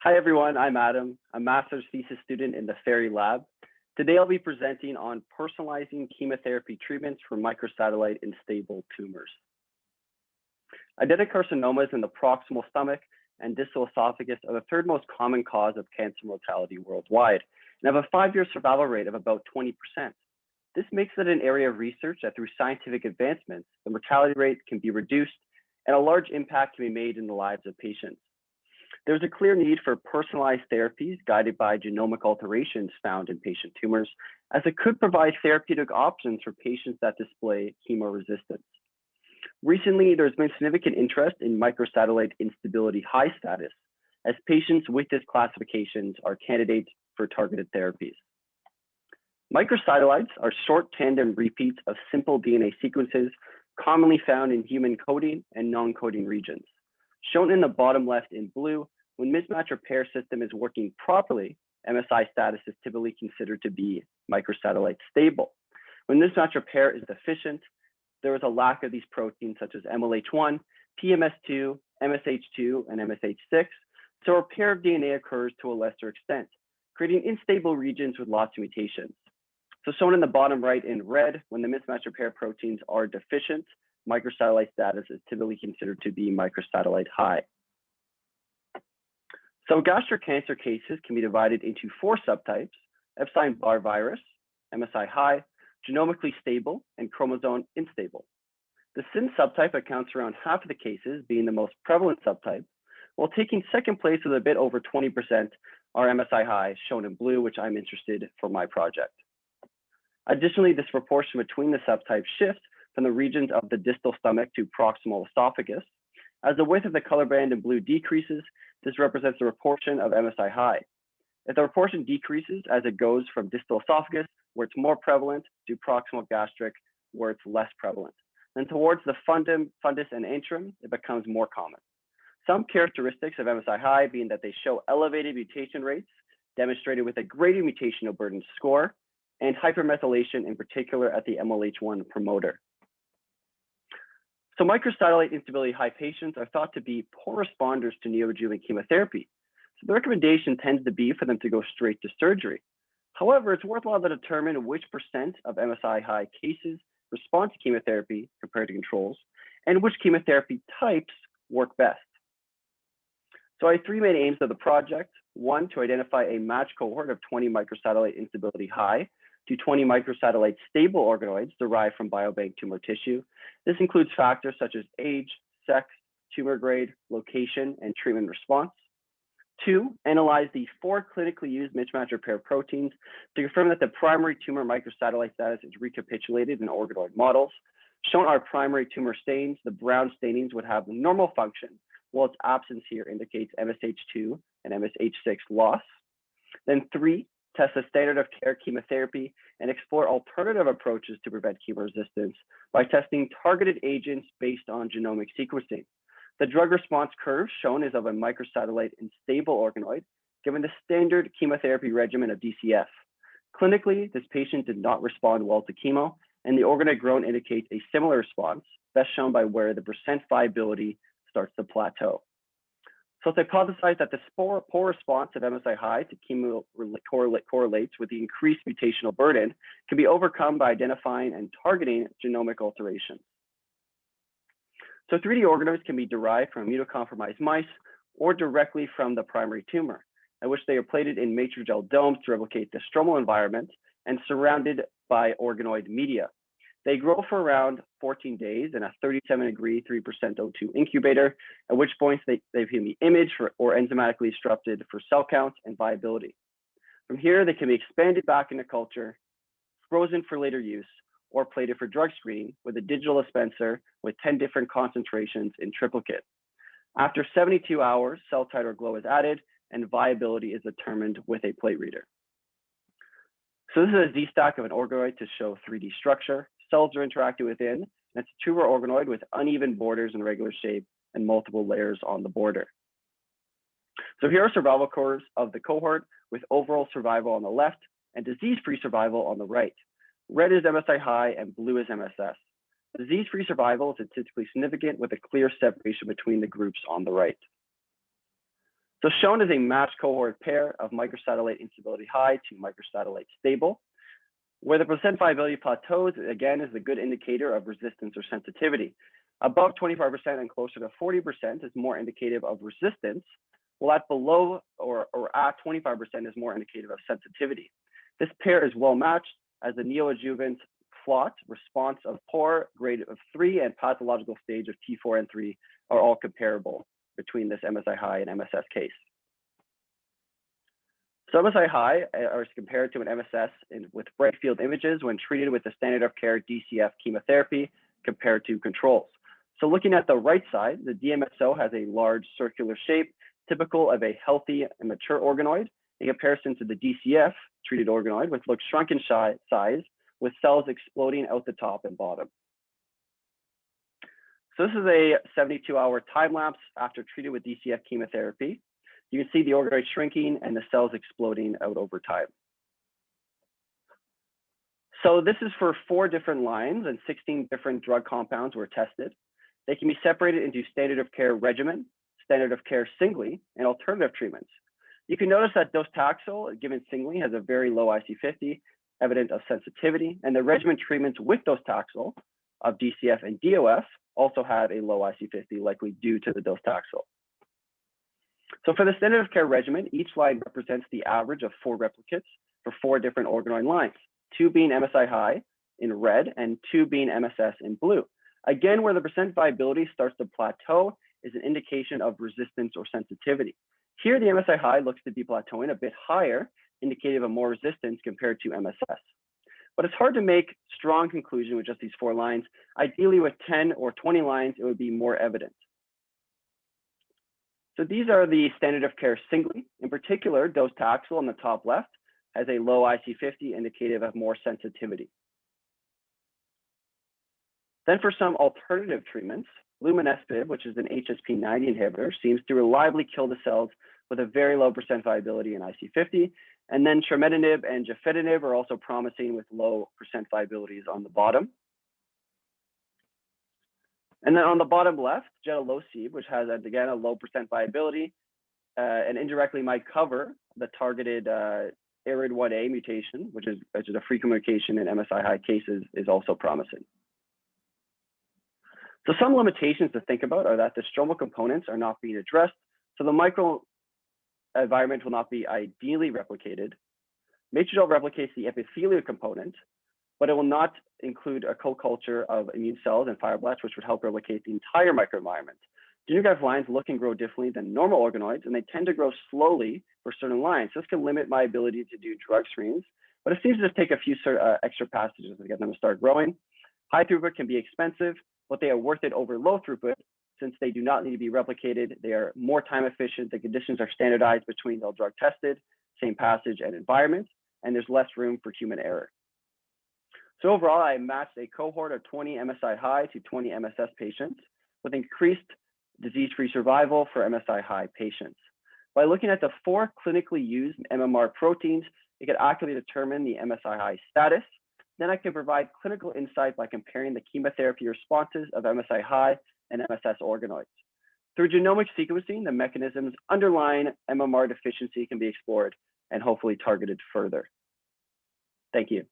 Hi everyone, I'm Adam, a master's thesis student in the Ferry Lab. Today I'll be presenting on personalizing chemotherapy treatments for microsatellite instable tumors. Adenocarcinomas in the proximal stomach and distal esophagus are the third most common cause of cancer mortality worldwide and have a 5-year survival rate of about 20%. This makes it an area of research that through scientific advancements, the mortality rate can be reduced and a large impact can be made in the lives of patients. There's a clear need for personalized therapies guided by genomic alterations found in patient tumors, as it could provide therapeutic options for patients that display chemoresistance. Recently, there's been significant interest in microsatellite instability high status, as patients with this classifications are candidates for targeted therapies. Microsatellites are short tandem repeats of simple DNA sequences commonly found in human coding and non-coding regions. Shown in the bottom left in blue, when mismatch repair system is working properly, MSI status is typically considered to be microsatellite stable. When mismatch repair is deficient, there is a lack of these proteins such as MLH1, PMS2, MSH2, and MSH6, so repair of DNA occurs to a lesser extent, creating unstable regions with lots of mutations. So shown in the bottom right in red, when the mismatch repair proteins are deficient, microsatellite status is typically considered to be microsatellite high. So gastric cancer cases can be divided into 4 subtypes: Epstein-Barr virus, MSI-High, genomically stable, and chromosome instable. The SIN subtype accounts for around half of the cases, being the most prevalent subtype, while taking second place with a bit over 20% are MSI-High, shown in blue, which I'm interested for my project. Additionally, this proportion between the subtypes shifts from the regions of the distal stomach to proximal esophagus. As the width of the color band in blue decreases, this represents the proportion of MSI-High. If the proportion decreases as it goes from distal esophagus, where it's more prevalent, to proximal gastric, where it's less prevalent. Then towards the fundus and antrum, it becomes more common. Some characteristics of MSI-High being that they show elevated mutation rates, demonstrated with a greater mutational burden score, and hypermethylation in particular at the MLH1 promoter. So microsatellite instability high patients are thought to be poor responders to neoadjuvant chemotherapy. So the recommendation tends to be for them to go straight to surgery. However, it's worthwhile to determine which percent of MSI-High cases respond to chemotherapy compared to controls, and which chemotherapy types work best. So I have 3 main aims of the project. 1, to identify a matched cohort of 20 microsatellite instability high to 20 microsatellite stable organoids derived from biobank tumor tissue. This includes factors such as age, sex, tumor grade, location, and treatment response. 2, analyze the 4 clinically used mismatch repair proteins to confirm that the primary tumor microsatellite status is recapitulated in organoid models. Shown are primary tumor stains. The brown stainings would have normal function, while its absence here indicates MSH2 and MSH6 loss. Then 3, test the standard of care chemotherapy and explore alternative approaches to prevent chemoresistance by testing targeted agents based on genomic sequencing. The drug response curve shown is of a microsatellite instable organoid given the standard chemotherapy regimen of DCF. Clinically, this patient did not respond well to chemo, and the organoid grown indicates a similar response, best shown by where the percent viability starts to plateau. So it's hypothesized that the poor response of MSI-High to chemo correlates with the increased mutational burden can be overcome by identifying and targeting genomic alterations. So 3D organoids can be derived from immunocompromised mice or directly from the primary tumor, at which they are plated in matrigel domes to replicate the stromal environment and surrounded by organoid media. They grow for around 14 days in a 37-degree, 3% O2 incubator, at which point they can be imaged or enzymatically disrupted for cell count and viability. From here, they can be expanded back into culture, frozen for later use, or plated for drug screening with a digital dispenser with 10 different concentrations in triplicate. After 72 hours, cell titer glow is added and viability is determined with a plate reader. So this is a Z-stack of an organoid to show 3D structure. Cells are interacting within, and it's a tumor organoid with uneven borders and regular shape and multiple layers on the border. So here are survival curves of the cohort with overall survival on the left and disease-free survival on the right. Red is MSI-High and blue is MSS. Disease-free survival is statistically significant with a clear separation between the groups on the right. So shown is a matched cohort pair of microsatellite instability high to microsatellite stable. Where the percent viability plateaus, again, is a good indicator of resistance or sensitivity. Above 25% and closer to 40% is more indicative of resistance, while at below or at 25% is more indicative of sensitivity. This pair is well matched as the neoadjuvant plot response of poor, grade of 3, and pathological stage of T4 and 3 are all comparable between this MSI-High and MSS case. So MSI-High is compared to an MSS with bright field images when treated with the standard of care DCF chemotherapy compared to controls. So looking at the right side, the DMSO has a large circular shape, typical of a healthy and mature organoid, in comparison to the DCF treated organoid, which looks shrunk in size, with cells exploding out the top and bottom. So this is a 72-hour time lapse after treated with DCF chemotherapy. You can see the organoid shrinking and the cells exploding out over time. So this is for 4 different lines and 16 different drug compounds were tested. They can be separated into standard of care regimen, standard of care singly, and alternative treatments. You can notice that docetaxel given singly has a very low IC50, evident of sensitivity, and the regimen treatments with docetaxel of DCF and DOF also have a low IC50, likely due to the docetaxel. So for the standard of care regimen, each line represents the average of 4 replicates for 4 different organoid lines, 2 being MSI-High in red and 2 being MSS in blue. Again, where the percent viability starts to plateau is an indication of resistance or sensitivity. Here, the MSI-High looks to be plateauing a bit higher, indicative of more resistance compared to MSS. But it's hard to make strong conclusion with just these 4 lines. Ideally, with 10 or 20 lines, it would be more evident. So these are the standard of care singly. In particular, docetaxel on the top left has a low IC50, indicative of more sensitivity. Then for some alternative treatments, luminescib, which is an HSP90 inhibitor, seems to reliably kill the cells with a very low percent viability in IC50. And then trametinib and gefitinib are also promising with low percent viabilities on the bottom. And then on the bottom left, gedalosib, which has, again, a low percent viability and indirectly might cover the targeted ARID1A mutation, which is a frequent mutation in MSI-High cases, is also promising. So some limitations to think about are that the stromal components are not being addressed, so the microenvironment will not be ideally replicated. Matrigel replicates the epithelial component, but it will not include a co-culture of immune cells and fibroblasts, which would help replicate the entire microenvironment. Xenograft lines look and grow differently than normal organoids, and they tend to grow slowly for certain lines. This can limit my ability to do drug screens, but it seems to just take a few extra passages to get them to start growing. High throughput can be expensive, but they are worth it over low throughput since they do not need to be replicated. They are more time efficient. The conditions are standardized between the drug tested, same passage and environment, and there's less room for human error. So overall, I matched a cohort of 20 MSI-High to 20 MSS patients with increased disease-free survival for MSI-High patients. By looking at the 4 clinically used MMR proteins, it could accurately determine the MSI-High status. Then I can provide clinical insight by comparing the chemotherapy responses of MSI-High and MSS organoids. Through genomic sequencing, the mechanisms underlying MMR deficiency can be explored and hopefully targeted further. Thank you.